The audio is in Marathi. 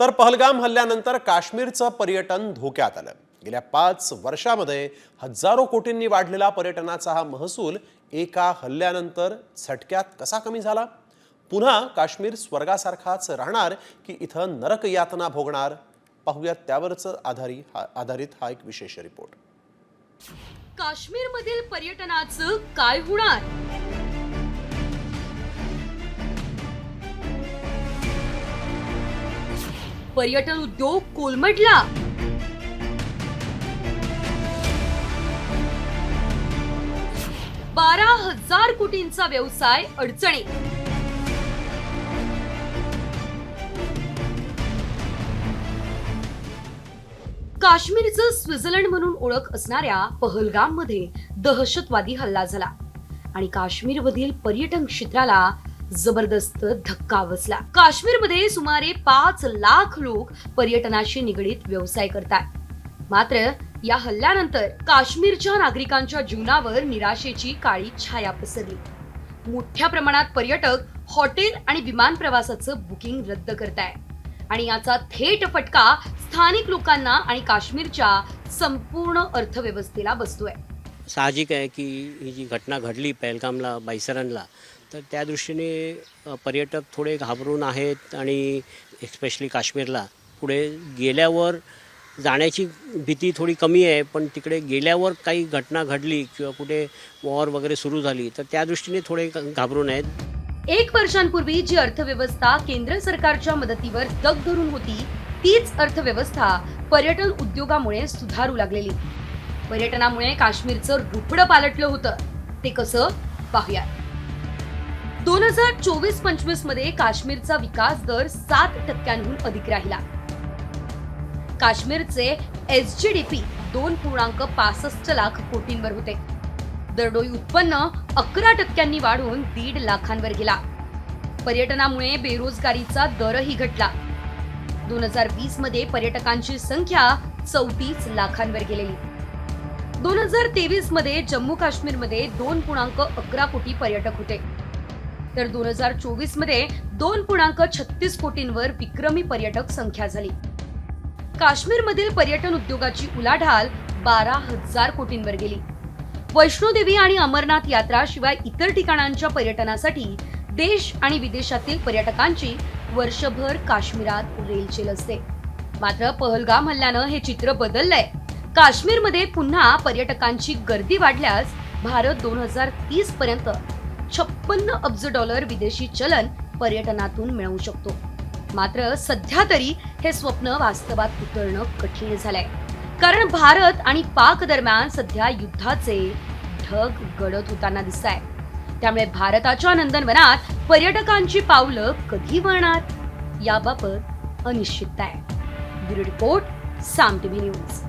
तर पहलगाम हल्ल्यानंतर काश्मीरचं पर्यटन धोक्यात आलं। गेल्या 5 वर्षांमध्ये हजारो कोटींनी वाढलेला पर्यटनाचा हा महसूल एका हल्ल्यानंतर झटक्यात कसा कमी झाला? पुन्हा काश्मीर स्वर्गासारखाच राहणार की इथं नरक यातना भोगणार? पाहूयात त्यावरच आधारित हा एक विशेष रिपोर्ट। काश्मीरमधील पर्यटनाचं काय होणार? पर्यटन उद्योग कोलमडला। 12,000 कोटींचा व्यवसाय अडचणीत। काश्मीरचं स्वित्झर्लंड म्हणून ओळख असणाऱ्या पहलगाम मध्ये दहशतवादी हल्ला झाला आणि काश्मीरमधील पर्यटन क्षेत्राला जबरदस्त धक्का बसला। काश्मीरमध्ये सुमारे 5 लाख लोक पर्यटनाशी निगडीत व्यवसाय करतात। मात्र या हल्ल्यानंतर काश्मीरच्या नागरिकांच्या जीवनावर निराशेची काळी छाया पसरली। मोठ्या प्रमाणात पर्यटक हॉटेल आणि विमान प्रवासाचं बुकिंग रद्द करतायत आणि याचा थेट फटका स्थानिक लोकांना आणि काश्मीरच्या संपूर्ण अर्थव्यवस्थेला बसतोय। साहजिक आहे की ही जी घटना घडली पहलगामला बाईसरनला, तर त्या दृष्टीने पर्यटक थोडे घाबरून आहेत आणि एस्पेशली काश्मीरला पुढे गेल्यावर जाण्याची भीती थोडी कमी आहे। पण तिकडे गेल्यावर काही घटना घडली किंवा कुठे वॉर वगैरे सुरू झाली तर त्या दृष्टीने थोडे घाबरून आहेत। 1 वर्षांपूर्वी जी अर्थव्यवस्था केंद्र सरकारच्या मदतीवर तग धरून होती, तीच अर्थव्यवस्था पर्यटन उद्योगामुळे सुधारू लागलेली। पर्यटनामुळे काश्मीरचं रुपडं पालटलं होतं। ते कसं पाहूया। 2024-25 मध्ये काश्मीरचा विकास दर 7% अधिक राहिला। काश्मीरचे SGDP 2.65 लाख कोटींवर होते। दरडोई उत्पन्न 11% वाढून 1.5 लाखांवर गेला। पर्यटनामुळे बेरोजगारीचा दरही घटला। 2020 मध्ये पर्यटकांची संख्या 34 लाखांवर गेलेली। 2023 मध्ये जम्मू काश्मीरमध्ये 2.11 कोटी पर्यटक होते, तर 2024 मध्ये 2.36 कोटींवर विक्रमी पर्यटक संख्या झाली। काश्मीरमधील पर्यटन उद्योगाची उलाढाल 12,000 कोटींवर गेली। वैष्णोदेवी आणि अमरनाथ यात्रा शिवाय इतर ठिकाणांच्या पर्यटनासाठी देश आणि विदेशातील पर्यटकांची वर्षभर काश्मीरात रेलचेल असते। मात्र पहलगाम हल्ल्यानं हे चित्र बदललंय। काश्मीरमध्ये पुन्हा पर्यटकांची गर्दी वाढल्यास भारत 2030 पर्यंत $56 अब्ज विदेशी चलन पर्यटनातून मिळवू शकतो। मात्र सध्या तरी हे स्वप्न वास्तवात उतरणं कठीण झालंय, कारण भारत आणि पाक दरम्यान सध्या युद्धाचे ढग गडद होताना दिसतायत। त्यामुळे भारताच्या नंदनवनात पर्यटकांची पावलं कधी वळणार याबाबत अनिश्चितता आहे। ब्युरो रिपोर्ट, साम टीव्ही न्यूज।